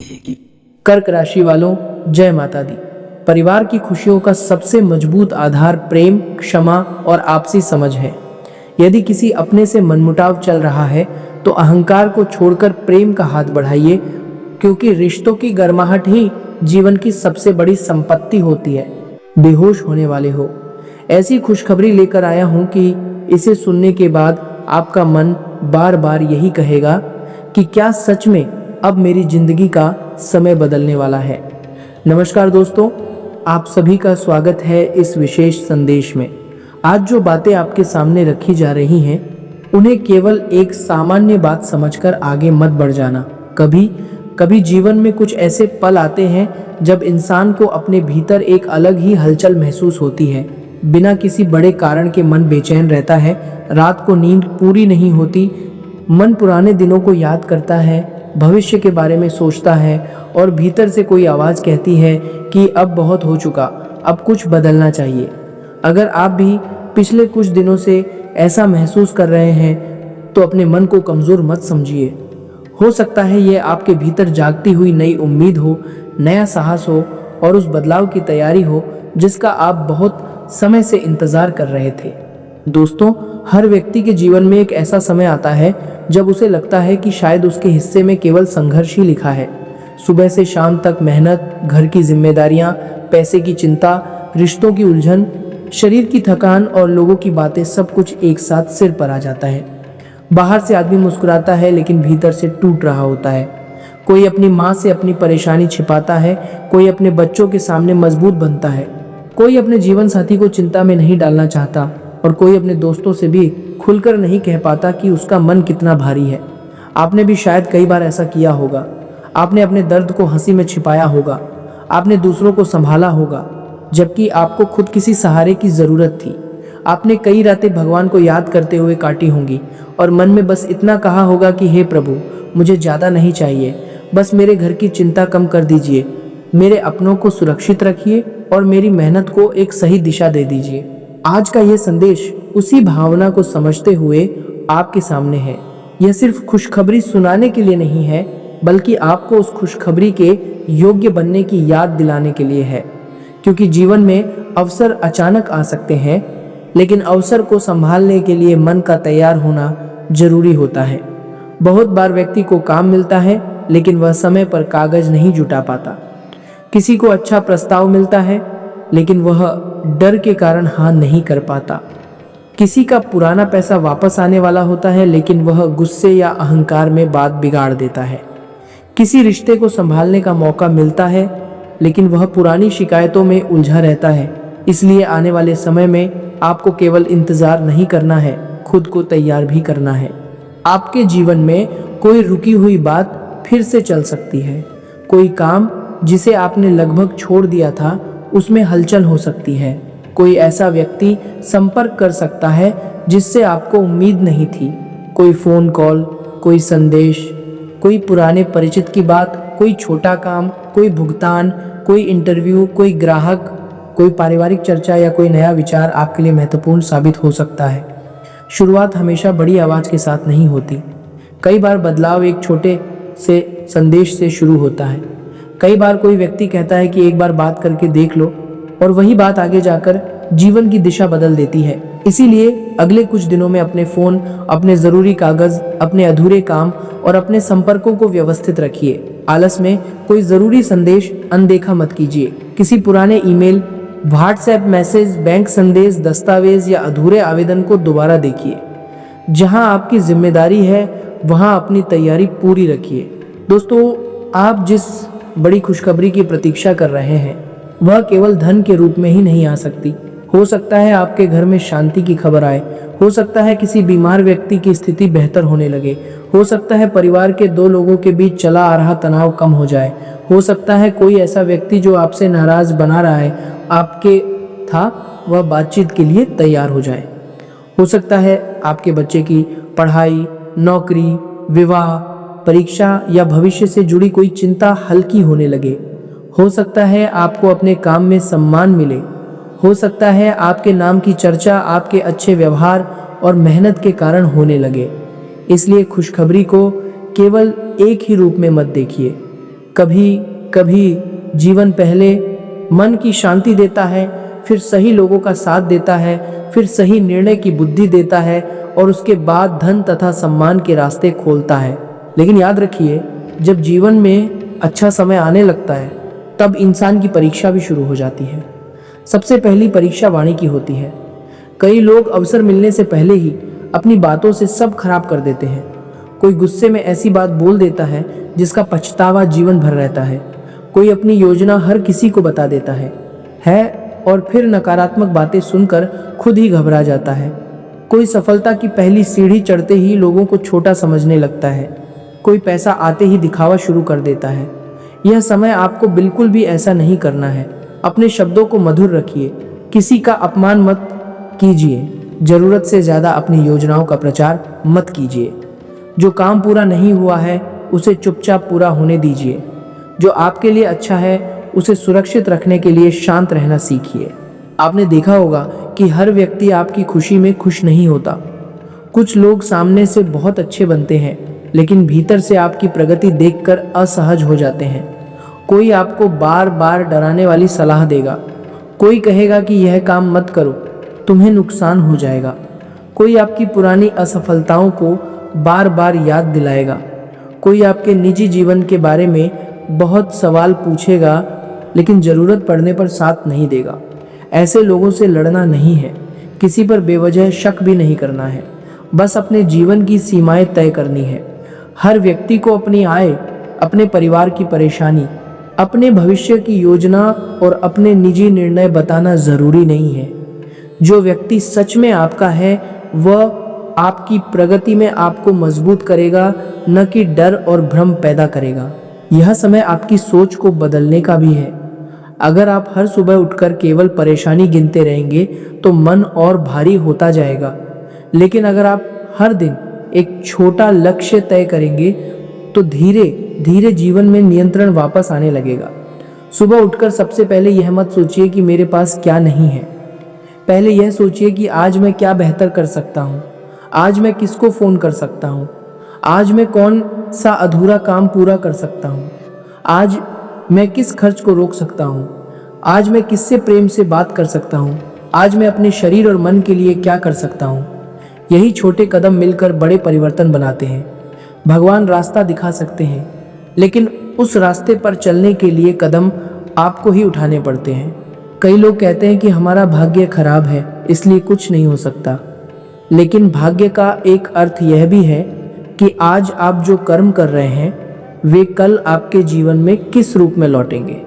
रहेगी। कर्क राशि वालों, जय माता दी। परिवार की खुशियों का सबसे मजबूत आधार प्रेम, क्षमा और आपसी समझ है। यदि किसी अपने से मनमुटाव चल रहा है तो अहंकार को छोड़कर प्रेम का हाथ बढ़ाइए, क्योंकि रिश्तों की गर्माहट ही जीवन की सबसे बड़ी संपत्ति होती है। बेहोश होने वाले हो, ऐसी खुशखबरी लेकर आया हूं कि इसे सुनने के बाद आपका मन बार बार यही कहेगा कि क्या सच में अब मेरी जिंदगी का समय बदलने वाला है। नमस्कार दोस्तों, आप सभी का स्वागत है इस विशेष संदेश में। आज जो बातें आपके सामने रखी जा रही हैं, उन्हें केवल एक सामान्य बात समझकर आगे मत बढ़ जाना। कभी कभी जीवन में कुछ ऐसे पल आते हैं जब इंसान को अपने भीतर एक अलग ही हलचल महसूस होती है। बिना किसी बड़े कारण के मन बेचैन रहता है, रात को नींद पूरी नहीं होती, मन पुराने दिनों को याद करता है, भविष्य के बारे में सोचता है और भीतर से कोई आवाज़ कहती है कि अब बहुत हो चुका, अब कुछ बदलना चाहिए। अगर आप भी पिछले कुछ दिनों से ऐसा महसूस कर रहे हैं तो अपने मन को कमज़ोर मत समझिए। हो सकता है ये आपके भीतर जागती हुई नई उम्मीद हो, नया साहस हो और उस बदलाव की तैयारी हो जिसका आप बहुत समय से इंतज़ार कर रहे थे। दोस्तों, हर व्यक्ति के जीवन में एक ऐसा समय आता है जब उसे लगता है कि शायद उसके हिस्से में केवल संघर्ष ही लिखा है। सुबह से शाम तक मेहनत, घर की जिम्मेदारियां, पैसे की चिंता, रिश्तों की उलझन, शरीर की थकान और लोगों की बातें, सब कुछ एक साथ सिर पर आ जाता है। बाहर से आदमी मुस्कुराता है लेकिन भीतर से टूट रहा होता है। कोई अपनी माँ से अपनी परेशानी छिपाता है, कोई अपने बच्चों के सामने मजबूत बनता है, कोई अपने जीवन साथी को चिंता में नहीं डालना चाहता और कोई अपने दोस्तों से भी खुलकर नहीं कह पाता कि उसका मन कितना भारी है। आपने भी शायद कई बार ऐसा किया होगा। आपने अपने दर्द को हंसी में छिपाया होगा, आपने दूसरों को संभाला होगा जबकि आपको खुद किसी सहारे की ज़रूरत थी। आपने कई रातें भगवान को याद करते हुए काटी होंगी और मन में बस इतना कहा होगा कि हे प्रभु, मुझे ज़्यादा नहीं चाहिए, बस मेरे घर की चिंता कम कर दीजिए, मेरे अपनों को सुरक्षित रखिए और मेरी मेहनत को एक सही दिशा दे दीजिए। आज का यह संदेश उसी भावना को समझते हुए आपके सामने है। यह सिर्फ खुशखबरी सुनाने के लिए नहीं है, बल्कि आपको उस खुशखबरी के योग्य बनने की याद दिलाने के लिए है। क्योंकि जीवन में अवसर अचानक आ सकते हैं, लेकिन अवसर को संभालने के लिए मन का तैयार होना जरूरी होता है। बहुत बार व्यक्ति को काम मिलता है लेकिन वह समय पर कागज नहीं जुटा पाता। किसी को अच्छा प्रस्ताव मिलता है लेकिन वह डर के कारण हाँ नहीं कर पाता। किसी का पुराना पैसा वापस आने वाला होता है लेकिन वह गुस्से या अहंकार में बात बिगाड़ देता है। किसी रिश्ते को संभालने का मौका मिलता है लेकिन वह पुरानी शिकायतों में उलझा रहता है। इसलिए आने वाले समय में आपको केवल इंतजार नहीं करना है, खुद को तैयार भी करना है। आपके जीवन में कोई रुकी हुई बात फिर से चल सकती है। कोई काम जिसे आपने लगभग छोड़ दिया था, उसमें हलचल हो सकती है। कोई ऐसा व्यक्ति संपर्क कर सकता है जिससे आपको उम्मीद नहीं थी। कोई फ़ोन कॉल, कोई संदेश, कोई पुराने परिचित की बात, कोई छोटा काम, कोई भुगतान, कोई इंटरव्यू, कोई ग्राहक, कोई पारिवारिक चर्चा या कोई नया विचार आपके लिए महत्वपूर्ण साबित हो सकता है। शुरुआत हमेशा बड़ी आवाज़ के साथ नहीं होती। कई बार बदलाव एक छोटे से संदेश से शुरू होता है। कई बार कोई व्यक्ति कहता है कि एक बार बात करके देख लो, और वही बात आगे जाकर जीवन की दिशा बदल देती है। इसीलिए अगले कुछ दिनों में अपने फ़ोन, अपने ज़रूरी कागज़, अपने अधूरे काम और अपने संपर्कों को व्यवस्थित रखिए। आलस में कोई ज़रूरी संदेश अनदेखा मत कीजिए। किसी पुराने ईमेल, व्हाट्सएप मैसेज, बैंक संदेश, दस्तावेज या अधूरे आवेदन को दोबारा देखिए। जहां आपकी जिम्मेदारी है वहां अपनी तैयारी पूरी रखिए। दोस्तों, आप जिस बड़ी खुशखबरी की प्रतीक्षा कर रहे हैं वह केवल धन के रूप में ही नहीं आ सकती। हो सकता है आपके घर में शांति की खबर आए, हो सकता है किसी बीमार व्यक्ति की स्थिति बेहतर होने लगे, हो सकता है परिवार के दो लोगों के बीच चला आ रहा तनाव कम हो जाए, हो सकता है कोई ऐसा व्यक्ति जो आपसे नाराज बना रहा है आपके था वह बातचीत के लिए तैयार हो जाए। हो सकता है आपके बच्चे की पढ़ाई, नौकरी, विवाह, परीक्षा या भविष्य से जुड़ी कोई चिंता हल्की होने लगे। हो सकता है आपको अपने काम में सम्मान मिले। हो सकता है आपके नाम की चर्चा आपके अच्छे व्यवहार और मेहनत के कारण होने लगे। इसलिए खुशखबरी को केवल एक ही रूप में मत देखिए। कभी कभी जीवन पहले मन की शांति देता है, फिर सही लोगों का साथ देता है, फिर सही निर्णय की बुद्धि देता है और उसके बाद धन तथा सम्मान के रास्ते खोलता है। लेकिन याद रखिए, जब जीवन में अच्छा समय आने लगता है तब इंसान की परीक्षा भी शुरू हो जाती है। सबसे पहली परीक्षा वाणी की होती है। कई लोग अवसर मिलने से पहले ही अपनी बातों से सब खराब कर देते हैं। कोई गुस्से में ऐसी बात बोल देता है जिसका पछतावा जीवन भर रहता है। कोई अपनी योजना हर किसी को बता देता है और फिर नकारात्मक बातें सुनकर खुद ही घबरा जाता है। कोई सफलता की पहली सीढ़ी चढ़ते ही लोगों को छोटा समझने लगता है। कोई पैसा आते ही दिखावा शुरू कर देता है। यह समय आपको बिल्कुल भी ऐसा नहीं करना है। अपने शब्दों को मधुर रखिए, किसी का अपमान मत कीजिए, जरूरत से ज़्यादा अपनी योजनाओं का प्रचार मत कीजिए। जो काम पूरा नहीं हुआ है उसे चुपचाप पूरा होने दीजिए। जो आपके लिए अच्छा है उसे सुरक्षित रखने के लिए शांत रहना सीखिए। आपने देखा होगा कि हर व्यक्ति आपकी खुशी में खुश नहीं होता। कुछ लोग सामने से बहुत अच्छे बनते हैं लेकिन भीतर से आपकी प्रगति देखकर असहज हो जाते हैं। कोई आपको बार बार डराने वाली सलाह देगा। कोई कहेगा कि यह काम मत करो, तुम्हें नुकसान हो जाएगा। कोई आपकी पुरानी असफलताओं को बार बार याद दिलाएगा। कोई आपके निजी जीवन के बारे में बहुत सवाल पूछेगा लेकिन ज़रूरत पड़ने पर साथ नहीं देगा। ऐसे लोगों से लड़ना नहीं है, किसी पर बेवजह शक भी नहीं करना है, बस अपने जीवन की सीमाएं तय करनी है। हर व्यक्ति को अपनी आय, अपने परिवार की परेशानी, अपने भविष्य की योजना और अपने निजी निर्णय बताना ज़रूरी नहीं है। जो व्यक्ति सच में आपका है वह आपकी प्रगति में आपको मजबूत करेगा, न कि डर और भ्रम पैदा करेगा। यह समय आपकी सोच को बदलने का भी है। अगर आप हर सुबह उठकर केवल परेशानी गिनते रहेंगे तो मन और भारी होता जाएगा। लेकिन अगर आप हर दिन एक छोटा लक्ष्य तय करेंगे तो धीरे धीरे जीवन में नियंत्रण वापस आने लगेगा। सुबह उठकर सबसे पहले यह मत सोचिए कि मेरे पास क्या नहीं है। पहले यह सोचिए कि आज मैं क्या बेहतर कर सकता हूँ, आज मैं किसको फ़ोन कर सकता हूँ, आज मैं कौन सा अधूरा काम पूरा कर सकता हूँ, आज मैं किस खर्च को रोक सकता हूँ, आज मैं किससे प्रेम से बात कर सकता हूँ, आज मैं अपने शरीर और मन के लिए क्या कर सकता हूँ। यही छोटे कदम मिलकर बड़े परिवर्तन बनाते हैं। भगवान रास्ता दिखा सकते हैं लेकिन उस रास्ते पर चलने के लिए कदम आपको ही उठाने पड़ते हैं। कई लोग कहते हैं कि हमारा भाग्य खराब है इसलिए कुछ नहीं हो सकता, लेकिन भाग्य का एक अर्थ यह भी है कि आज आप जो कर्म कर रहे हैं वे कल आपके जीवन में किस रूप में लौटेंगे।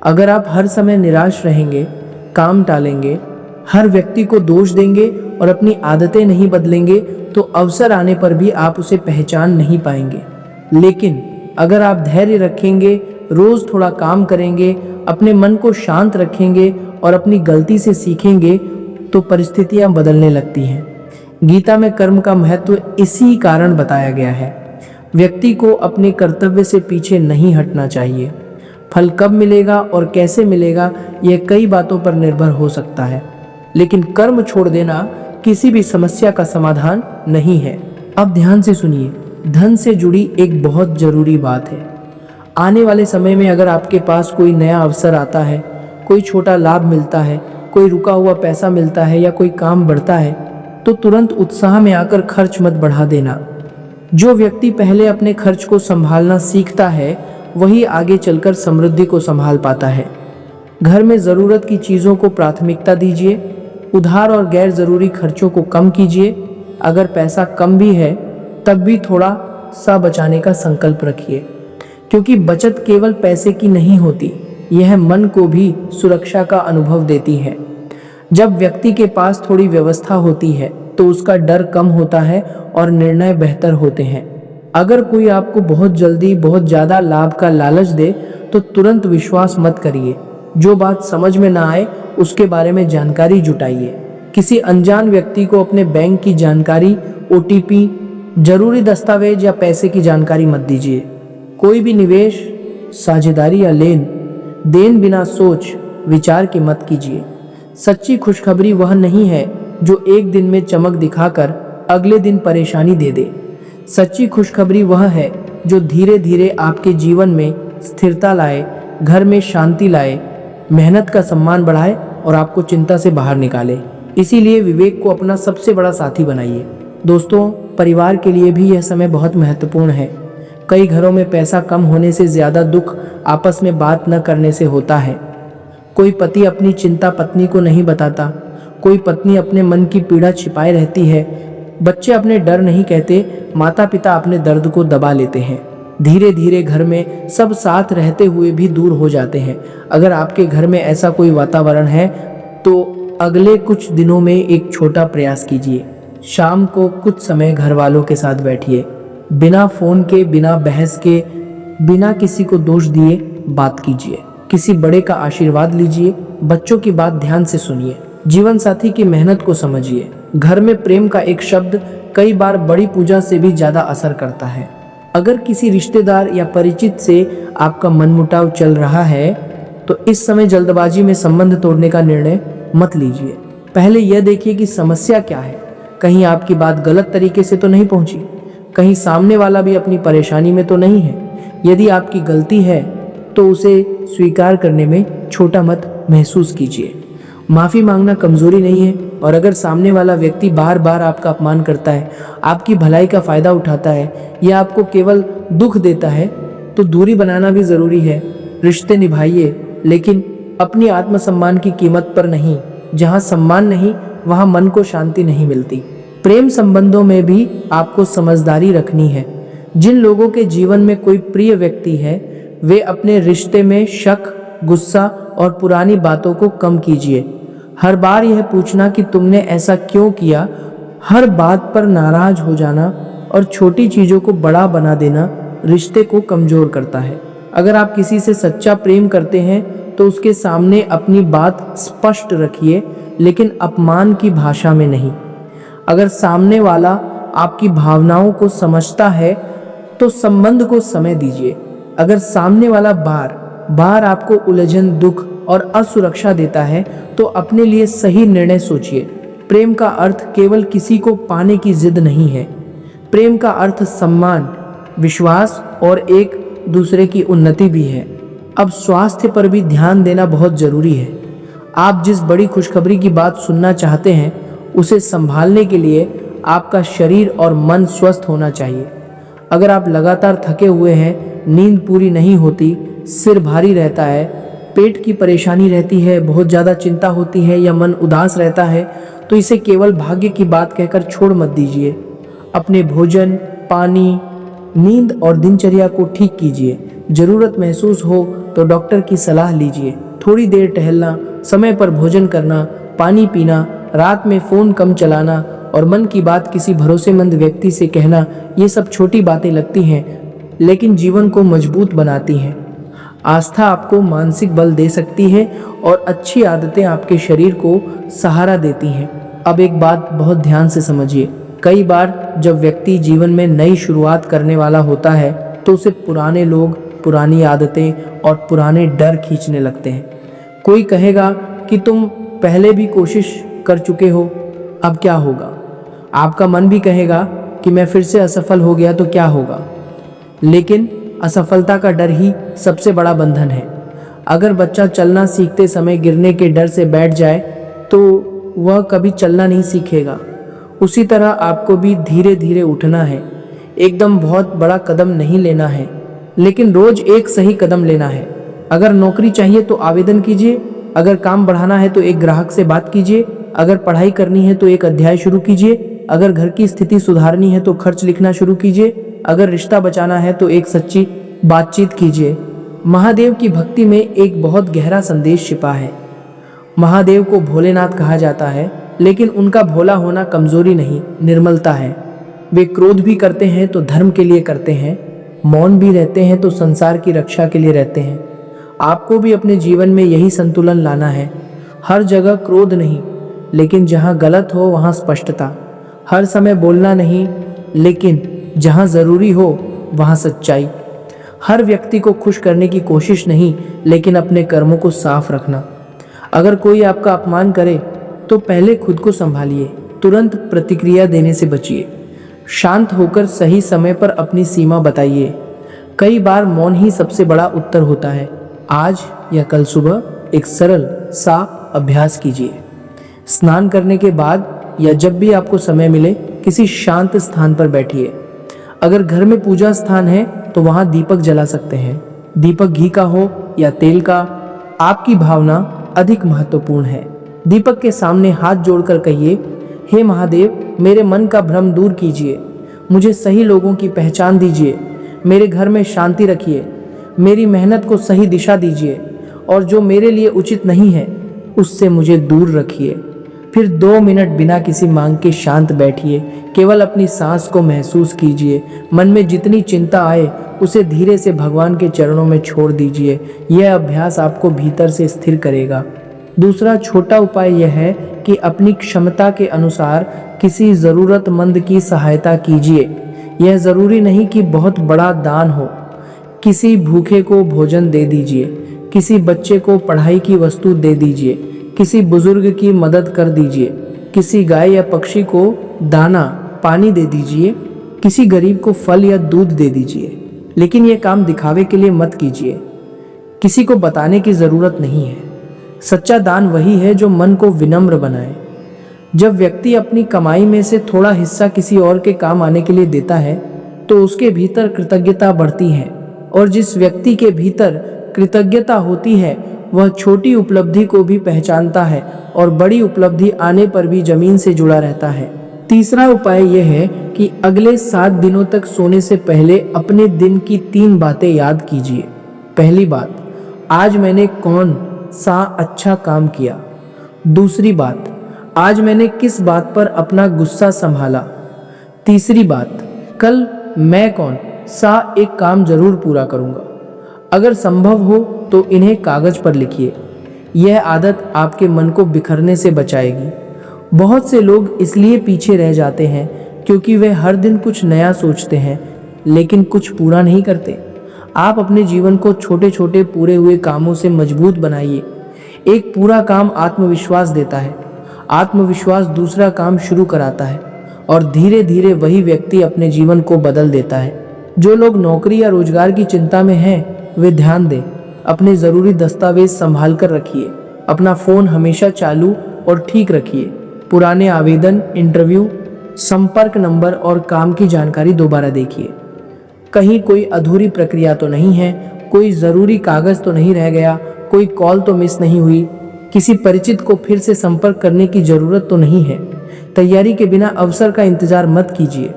अगर आप हर समय निराश रहेंगे, काम टालेंगे, हर व्यक्ति को दोष देंगे और अपनी आदतें नहीं बदलेंगे तो अवसर आने पर भी आप उसे पहचान नहीं पाएंगे। लेकिन अगर आप धैर्य रखेंगे, रोज थोड़ा काम करेंगे, अपने मन को शांत रखेंगे और अपनी गलती से सीखेंगे तो परिस्थितियां बदलने लगती हैं। गीता में कर्म का महत्व इसी कारण बताया गया है। व्यक्ति को अपने कर्तव्य से पीछे नहीं हटना चाहिए। फल कब मिलेगा और कैसे मिलेगा यह कई बातों पर निर्भर हो सकता है, लेकिन कर्म छोड़ देना किसी भी समस्या का समाधान नहीं है। अब ध्यान से सुनिए, धन से जुड़ी एक बहुत जरूरी बात है। आने वाले समय में अगर आपके पास कोई नया अवसर आता है, कोई छोटा लाभ मिलता है, कोई रुका हुआ पैसा मिलता है या कोई काम बढ़ता है तो तुरंत उत्साह में आकर खर्च मत बढ़ा देना। जो व्यक्ति पहले अपने खर्च को संभालना सीखता है वही आगे चलकर समृद्धि को संभाल पाता है। घर में ज़रूरत की चीज़ों को प्राथमिकता दीजिए, उधार और गैर ज़रूरी खर्चों को कम कीजिए। अगर पैसा कम भी है तब भी थोड़ा सा बचाने का संकल्प रखिए, क्योंकि बचत केवल पैसे की नहीं होती, यह मन को भी सुरक्षा का अनुभव देती है। जब व्यक्ति के पास थोड़ी व्यवस्था होती है तो उसका डर कम होता है और निर्णय बेहतर होते हैं। अगर कोई आपको बहुत जल्दी बहुत ज़्यादा लाभ का लालच दे तो तुरंत विश्वास मत करिए। जो बात समझ में ना आए उसके बारे में जानकारी जुटाइए। किसी अनजान व्यक्ति को अपने बैंक की जानकारी, OTP, जरूरी दस्तावेज या पैसे की जानकारी मत दीजिए। कोई भी निवेश, साझेदारी या लेन देन बिना सोच विचार के मत कीजिए। सच्ची खुशखबरी वह नहीं है जो एक दिन में चमक दिखाकर अगले दिन परेशानी दे दे। सच्ची खुशखबरी वह है जो धीरे धीरे आपके जीवन में स्थिरता लाए, घर में शांति लाए, मेहनत का सम्मान बढ़ाए और आपको चिंता से बाहर निकाले। इसीलिए विवेक को अपना सबसे बड़ा साथी बनाइए। दोस्तों, परिवार के लिए भी यह समय बहुत महत्वपूर्ण है। कई घरों में पैसा कम होने से ज़्यादा दुख आपस में बात न करने से होता है। कोई पति अपनी चिंता पत्नी को नहीं बताता, कोई पत्नी अपने मन की पीड़ा छिपाए रहती है, बच्चे अपने डर नहीं कहते, माता पिता अपने दर्द को दबा लेते हैं। धीरे धीरे घर में सब साथ रहते हुए भी दूर हो जाते हैं। अगर आपके घर में ऐसा कोई वातावरण है तो अगले कुछ दिनों में एक छोटा प्रयास कीजिए। शाम को कुछ समय घर वालों के साथ बैठिए, बिना फोन के, बिना बहस के, बिना किसी को दोष दिए बात कीजिए। किसी बड़े का आशीर्वाद लीजिए, बच्चों की बात ध्यान से सुनिए, जीवन साथी की मेहनत को समझिए। घर में प्रेम का एक शब्द कई बार बड़ी पूजा से भी ज्यादा असर करता है। अगर किसी रिश्तेदार या परिचित से आपका मनमुटाव चल रहा है तो इस समय जल्दबाजी में संबंध तोड़ने का निर्णय मत लीजिए। पहले यह देखिए कि समस्या क्या है। कहीं आपकी बात गलत तरीके से तो नहीं पहुंची, कहीं सामने वाला भी अपनी परेशानी में तो नहीं है। यदि आपकी गलती है तो उसे स्वीकार करने में छोटा मत महसूस कीजिए। माफ़ी मांगना कमजोरी नहीं है, और अगर सामने वाला व्यक्ति बार बार आपका अपमान करता है, आपकी भलाई का फ़ायदा उठाता है या आपको केवल दुख देता है तो दूरी बनाना भी ज़रूरी है। रिश्ते निभाइए, लेकिन अपनी आत्मसम्मान की कीमत पर नहीं। जहाँ सम्मान नहीं वहाँ मन को शांति नहीं मिलती। प्रेम संबंधों में भी आपको समझदारी रखनी है। जिन लोगों के जीवन में कोई प्रिय व्यक्ति है वे अपने रिश्ते में शक, गुस्सा और पुरानी बातों को कम कीजिए। हर बार यह पूछना कि तुमने ऐसा क्यों किया, हर बात पर नाराज हो जाना और छोटी चीज़ों को बड़ा बना देना रिश्ते को कमज़ोर करता है। अगर आप किसी से सच्चा प्रेम करते हैं तो उसके सामने अपनी बात स्पष्ट रखिए, लेकिन अपमान की भाषा में नहीं। अगर सामने वाला आपकी भावनाओं को समझता है तो संबंध को समय दीजिए। अगर सामने वाला बार बार आपको उलझन, दुख और असुरक्षा देता है तो अपने लिए सही निर्णय सोचिए। प्रेम का अर्थ केवल किसी को पाने की जिद नहीं है। प्रेम का अर्थ सम्मान, विश्वास और एक दूसरे की उन्नति भी है। अब स्वास्थ्य पर भी ध्यान देना बहुत जरूरी है। आप जिस बड़ी खुशखबरी की बात सुनना चाहते हैं उसे संभालने के लिए आपका शरीर और मन स्वस्थ होना चाहिए। अगर आप लगातार थके हुए हैं, नींद पूरी नहीं होती, सिर भारी रहता है, पेट की परेशानी रहती है, बहुत ज़्यादा चिंता होती है या मन उदास रहता है तो इसे केवल भाग्य की बात कहकर छोड़ मत दीजिए। अपने भोजन, पानी, नींद और दिनचर्या को ठीक कीजिए। ज़रूरत महसूस हो तो डॉक्टर की सलाह लीजिए। थोड़ी देर टहलना, समय पर भोजन करना, पानी पीना, रात में फ़ोन कम चलाना और मन की बात किसी भरोसेमंद व्यक्ति से कहना, ये सब छोटी बातें लगती हैं लेकिन जीवन को मजबूत बनाती हैं। आस्था आपको मानसिक बल दे सकती है और अच्छी आदतें आपके शरीर को सहारा देती हैं। अब एक बात बहुत ध्यान से समझिए। कई बार जब व्यक्ति जीवन में नई शुरुआत करने वाला होता है तो उसे पुराने लोग, पुरानी आदतें और पुराने डर खींचने लगते हैं। कोई कहेगा कि तुम पहले भी कोशिश कर चुके हो, अब क्या होगा। आपका मन भी कहेगा कि मैं फिर से असफल हो गया तो क्या होगा। लेकिन असफलता का डर ही सबसे बड़ा बंधन है। अगर बच्चा चलना सीखते समय गिरने के डर से बैठ जाए तो वह कभी चलना नहीं सीखेगा। उसी तरह आपको भी धीरे धीरे उठना है। एकदम बहुत बड़ा कदम नहीं लेना है, लेकिन रोज एक सही कदम लेना है। अगर नौकरी चाहिए तो आवेदन कीजिए, अगर काम बढ़ाना है तो एक ग्राहक से बात कीजिए, अगर पढ़ाई करनी है तो एक अध्याय शुरू कीजिए, अगर घर की स्थिति सुधारनी है तो खर्च लिखना शुरू कीजिए, अगर रिश्ता बचाना है तो एक सच्ची बातचीत कीजिए। महादेव की भक्ति में एक बहुत गहरा संदेश छिपा है। महादेव को भोलेनाथ कहा जाता है, लेकिन उनका भोला होना कमजोरी नहीं, निर्मलता है। वे क्रोध भी करते हैं तो धर्म के लिए करते हैं, मौन भी रहते हैं तो संसार की रक्षा के लिए रहते हैं। आपको भी अपने जीवन में यही संतुलन लाना है। हर जगह क्रोध नहीं, लेकिन जहाँ गलत हो वहाँ स्पष्टता। हर समय बोलना नहीं, लेकिन जहाँ ज़रूरी हो वहाँ सच्चाई। हर व्यक्ति को खुश करने की कोशिश नहीं, लेकिन अपने कर्मों को साफ रखना। अगर कोई आपका अपमान करे तो पहले खुद को संभालिए, तुरंत प्रतिक्रिया देने से बचिए। शांत होकर सही समय पर अपनी सीमा बताइए। कई बार मौन ही सबसे बड़ा उत्तर होता है। आज या कल सुबह एक सरल सा अभ्यास कीजिए। स्नान करने के बाद या जब भी आपको समय मिले किसी शांत स्थान पर बैठिए। अगर घर में पूजा स्थान है तो वहां दीपक जला सकते हैं। दीपक घी का हो या तेल का, आपकी भावना अधिक महत्वपूर्ण है। दीपक के सामने हाथ जोड़कर कहिए, हे महादेव, मेरे मन का भ्रम दूर कीजिए, मुझे सही लोगों की पहचान दीजिए, मेरे घर में शांति रखिए, मेरी मेहनत को सही दिशा दीजिए और जो मेरे लिए उचित नहीं है उससे मुझे दूर रखिए। फिर 2 मिनट बिना किसी मांग के शांत बैठिए। केवल अपनी सांस को महसूस कीजिए। मन में जितनी चिंता आए उसे धीरे से भगवान के चरणों में छोड़ दीजिए। यह अभ्यास आपको भीतर से स्थिर करेगा। दूसरा छोटा उपाय यह है कि अपनी क्षमता के अनुसार किसी ज़रूरतमंद की सहायता कीजिए। यह ज़रूरी नहीं कि बहुत बड़ा दान हो। किसी भूखे को भोजन दे दीजिए, किसी बच्चे को पढ़ाई की वस्तु दे दीजिए, किसी बुजुर्ग की मदद कर दीजिए, किसी गाय या पक्षी को दाना पानी दे दीजिए, किसी गरीब को फल या दूध दे दीजिए। लेकिन यह काम दिखावे के लिए मत कीजिए। किसी को बताने की ज़रूरत नहीं है। सच्चा दान वही है जो मन को विनम्र बनाए। जब व्यक्ति अपनी कमाई में से थोड़ा हिस्सा किसी और के काम आने के लिए देता है तो उसके भीतर कृतज्ञता बढ़ती है, और जिस व्यक्ति के भीतर कृतज्ञता होती है वह छोटी उपलब्धि को भी पहचानता है और बड़ी उपलब्धि आने पर भी जमीन से जुड़ा रहता है। तीसरा उपाय यह है कि अगले 7 दिनों तक सोने से पहले अपने दिन की 3 बातें याद कीजिए। पहली बात, आज मैंने कौन सा अच्छा काम किया। दूसरी बात, आज मैंने किस बात पर अपना गुस्सा संभाला। तीसरी बात, कल मैं कौन सा एक काम जरूर पूरा करूंगा। अगर संभव हो तो इन्हें कागज पर लिखिए। यह आदत आपके मन को बिखरने से बचाएगी। बहुत से लोग इसलिए पीछे रह जाते हैं क्योंकि वे हर दिन कुछ नया सोचते हैं लेकिन कुछ पूरा नहीं करते। आप अपने जीवन को छोटे छोटे पूरे हुए कामों से मजबूत बनाइए। एक पूरा काम आत्मविश्वास देता है। आत्मविश्वास दूसरा काम शुरू कराता है और धीरे धीरे वही व्यक्ति अपने जीवन को बदल देता है। जो लोग नौकरी या रोजगार की चिंता में हैं वे ध्यान दें। अपने ज़रूरी दस्तावेज संभाल कर रखिए। अपना फ़ोन हमेशा चालू और ठीक रखिए। पुराने आवेदन, इंटरव्यू, संपर्क नंबर और काम की जानकारी दोबारा देखिए। कहीं कोई अधूरी प्रक्रिया तो नहीं है, कोई ज़रूरी कागज़ तो नहीं रह गया, कोई कॉल तो मिस नहीं हुई, किसी परिचित को फिर से संपर्क करने की ज़रूरत तो नहीं है। तैयारी के बिना अवसर का इंतज़ार मत कीजिए।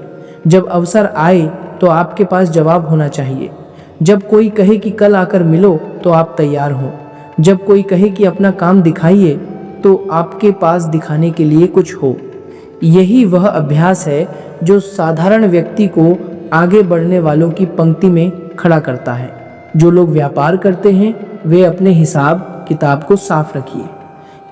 जब अवसर आए तो आपके पास जवाब होना चाहिए। जब कोई कहे कि कल आकर मिलो तो आप तैयार हों। जब कोई कहे कि अपना काम दिखाइए तो आपके पास दिखाने के लिए कुछ हो। यही वह अभ्यास है जो साधारण व्यक्ति को आगे बढ़ने वालों की पंक्ति में खड़ा करता है। जो लोग व्यापार करते हैं वे अपने हिसाब किताब को साफ रखिए।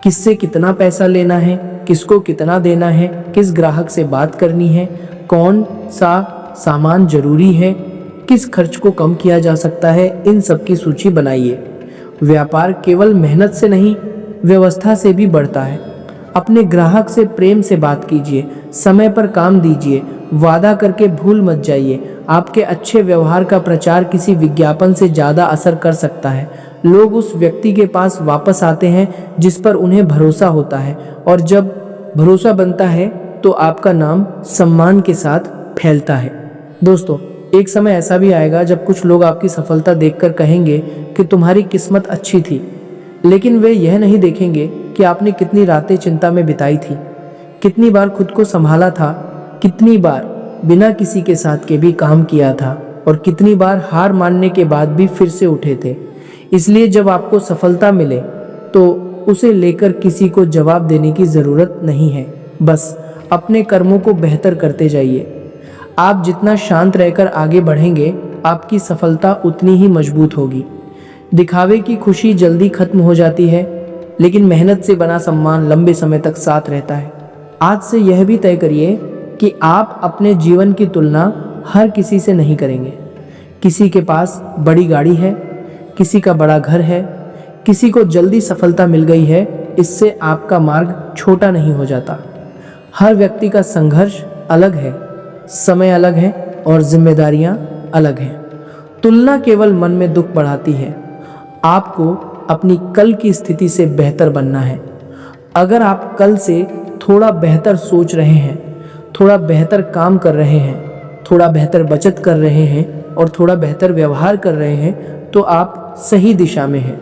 किससे कितना पैसा लेना है, किसको कितना देना है, किस ग्राहक से बात करनी है, कौन सा सामान जरूरी है, किस खर्च को कम किया जा सकता है, इन सब की सूची बनाइए। व्यापार केवल मेहनत से नहीं, व्यवस्था से भी बढ़ता है। अपने ग्राहक से प्रेम से बात कीजिए, समय पर काम दीजिए, वादा करके भूल मत जाइए। आपके अच्छे व्यवहार का प्रचार किसी विज्ञापन से ज़्यादा असर कर सकता है। लोग उस व्यक्ति के पास वापस आते हैं जिस पर उन्हें भरोसा होता है, और जब भरोसा बनता है तो आपका नाम सम्मान के साथ फैलता है। दोस्तों, एक समय ऐसा भी आएगा जब कुछ लोग आपकी सफलता देखकर कहेंगे कि तुम्हारी किस्मत अच्छी थी, लेकिन वे यह नहीं देखेंगे कि आपने कितनी रातें चिंता में बिताई थी, कितनी बार खुद को संभाला था, कितनी बार बिना किसी के साथ के भी काम किया था, और कितनी बार हार मानने के बाद भी फिर से उठे थे। इसलिए जब आपको सफलता मिले तो उसे लेकर किसी को जवाब देने की ज़रूरत नहीं है। बस अपने कर्मों को बेहतर करते जाइए। आप जितना शांत रहकर आगे बढ़ेंगे, आपकी सफलता उतनी ही मजबूत होगी। दिखावे की खुशी जल्दी खत्म हो जाती है, लेकिन मेहनत से बना सम्मान लंबे समय तक साथ रहता है। आज से यह भी तय करिए कि आप अपने जीवन की तुलना हर किसी से नहीं करेंगे। किसी के पास बड़ी गाड़ी है, किसी का बड़ा घर है, किसी को जल्दी सफलता मिल गई है, इससे आपका मार्ग छोटा नहीं हो जाता। हर व्यक्ति का संघर्ष अलग है, समय अलग है और जिम्मेदारियां अलग हैं। तुलना केवल मन में दुख बढ़ाती है। आपको अपनी कल की स्थिति से बेहतर बनना है। अगर आप कल से थोड़ा बेहतर सोच रहे हैं, थोड़ा बेहतर काम कर रहे हैं, थोड़ा बेहतर बचत कर रहे हैं और थोड़ा बेहतर व्यवहार कर रहे हैं, तो आप सही दिशा में हैं।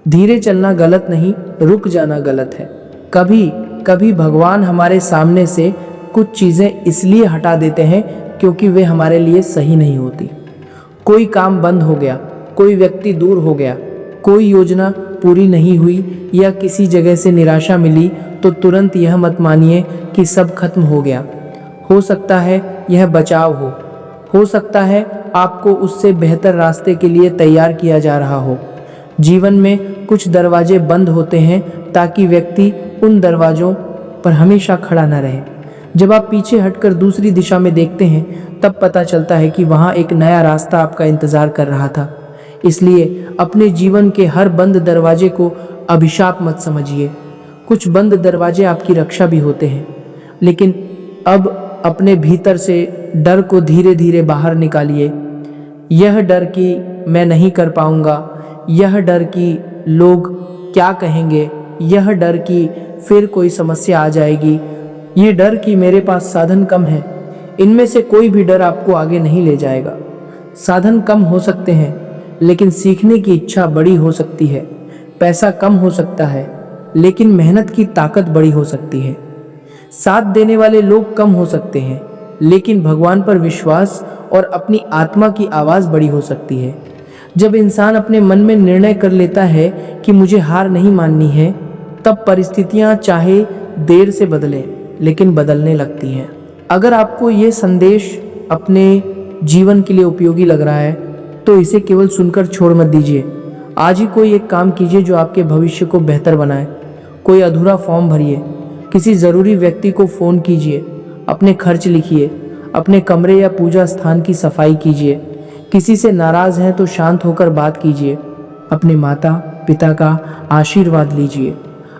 धीरे चलना गलत नहीं, रुक जाना गलत है। कभी कभी भगवान हमारे सामने से कुछ चीज़ें इसलिए हटा देते हैं क्योंकि वे हमारे लिए सही नहीं होती। कोई काम बंद हो गया, कोई व्यक्ति दूर हो गया, कोई योजना पूरी नहीं हुई या किसी जगह से निराशा मिली, तो तुरंत यह मत मानिए कि सब खत्म हो गया। हो सकता है यह बचाव हो सकता है आपको उससे बेहतर रास्ते के लिए तैयार किया जा रहा हो। जीवन में कुछ दरवाजे बंद होते हैं ताकि व्यक्ति उन दरवाजों पर हमेशा खड़ा न रहे। जब आप पीछे हटकर दूसरी दिशा में देखते हैं, तब पता चलता है कि वहाँ एक नया रास्ता आपका इंतजार कर रहा था। इसलिए अपने जीवन के हर बंद दरवाजे को अभिशाप मत समझिए। कुछ बंद दरवाजे आपकी रक्षा भी होते हैं, लेकिन अब अपने भीतर से डर को धीरे धीरे बाहर निकालिए। यह डर कि मैं नहीं कर पाऊंगा, यह डर कि लोग क्या कहेंगे, यह डर कि फिर कोई समस्या आ जाएगी, ये डर कि मेरे पास साधन कम है, इनमें से कोई भी डर आपको आगे नहीं ले जाएगा। साधन कम हो सकते हैं, लेकिन सीखने की इच्छा बड़ी हो सकती है। पैसा कम हो सकता है, लेकिन मेहनत की ताकत बड़ी हो सकती है। साथ देने वाले लोग कम हो सकते हैं, लेकिन भगवान पर विश्वास और अपनी आत्मा की आवाज़ बड़ी हो सकती है। जब इंसान अपने मन में निर्णय कर लेता है कि मुझे हार नहीं माननी है, तब परिस्थितियां चाहे देर से बदलें, लेकिन बदलने लगती हैं। अगर आपको ये संदेश अपने जीवन के लिए उपयोगी लग रहा है, तो इसे केवल सुनकर छोड़ मत दीजिए। आज ही कोई एक काम कीजिए जो आपके भविष्य को बेहतर बनाए। कोई अधूरा फॉर्म भरिए, किसी ज़रूरी व्यक्ति को फ़ोन कीजिए, अपने खर्च लिखिए, अपने कमरे या पूजा स्थान की सफाई कीजिए। किसी से नाराज़ हैं तो शांत होकर बात कीजिए। अपने माता पिता का आशीर्वाद लीजिए।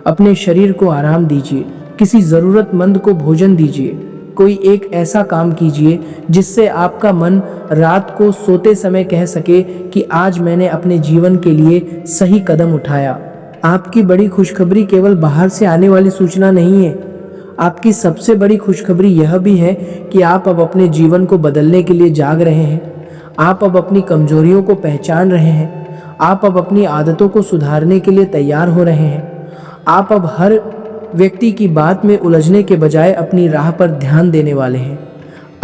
अपने शरीर को आराम दीजिए। किसी ज़रूरतमंद को भोजन दीजिए। कोई एक ऐसा काम कीजिए जिससे आपका मन रात को सोते समय कह सके कि आज मैंने अपने जीवन के लिए सही कदम उठाया। आपकी बड़ी खुशखबरी केवल बाहर से आने वाली सूचना नहीं है। आपकी सबसे बड़ी खुशखबरी यह भी है कि आप अब अपने जीवन को बदलने के लिए जाग रहे हैं। आप अब अपनी कमजोरियों को पहचान रहे हैं। आप अब अपनी आदतों को सुधारने के लिए तैयार हो रहे हैं। आप अब हर व्यक्ति की बात में उलझने के बजाय अपनी राह पर ध्यान देने वाले हैं।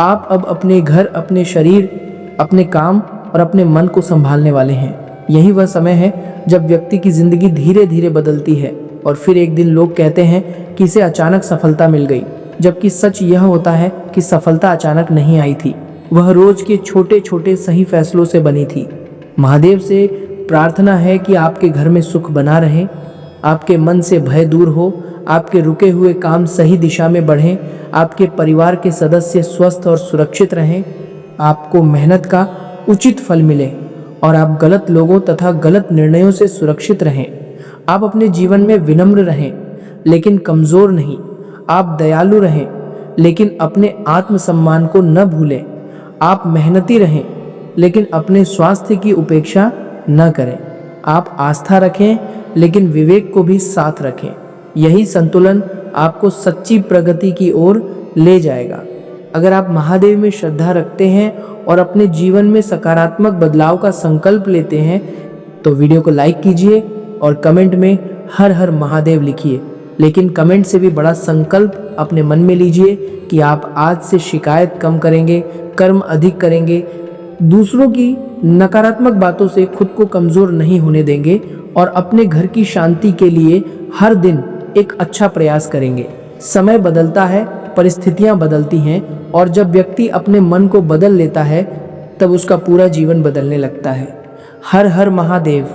आप अब अपने घर, अपने शरीर, अपने काम और अपने मन को संभालने वाले हैं। यही वह समय है जब व्यक्ति की जिंदगी धीरे धीरे बदलती है और फिर एक दिन लोग कहते हैं कि इसे अचानक सफलता मिल गई, जबकि सच यह होता है कि सफलता अचानक नहीं आई थी। वह रोज के छोटे छोटे सही फैसलों से बनी थी। महादेव से प्रार्थना है कि आपके घर में सुख बना रहे, आपके मन से भय दूर हो, आपके रुके हुए काम सही दिशा में बढ़ें, आपके परिवार के सदस्य स्वस्थ और सुरक्षित रहें, आपको मेहनत का उचित फल मिले और आप गलत लोगों तथा गलत निर्णयों से सुरक्षित रहें। आप अपने जीवन में विनम्र रहें, लेकिन कमज़ोर नहीं। आप दयालु रहें, लेकिन अपने आत्मसम्मान को न भूलें। आप मेहनती रहें, लेकिन अपने स्वास्थ्य की उपेक्षा न करें। आप आस्था रखें, लेकिन विवेक को भी साथ रखें। यही संतुलन आपको सच्ची प्रगति की ओर ले जाएगा। अगर आप महादेव में श्रद्धा रखते हैं और अपने जीवन में सकारात्मक बदलाव का संकल्प लेते हैं, तो वीडियो को लाइक कीजिए और कमेंट में हर हर महादेव लिखिए। लेकिन कमेंट से भी बड़ा संकल्प अपने मन में लीजिए कि आप आज से शिकायत कम करेंगे, कर्म अधिक करेंगे, दूसरों की नकारात्मक बातों से खुद को कमज़ोर नहीं होने देंगे और अपने घर की शांति के लिए हर दिन एक अच्छा प्रयास करेंगे। समय बदलता है, परिस्थितियां बदलती हैं और जब व्यक्ति अपने मन को बदल लेता है, तब उसका पूरा जीवन बदलने लगता है। हर हर महादेव।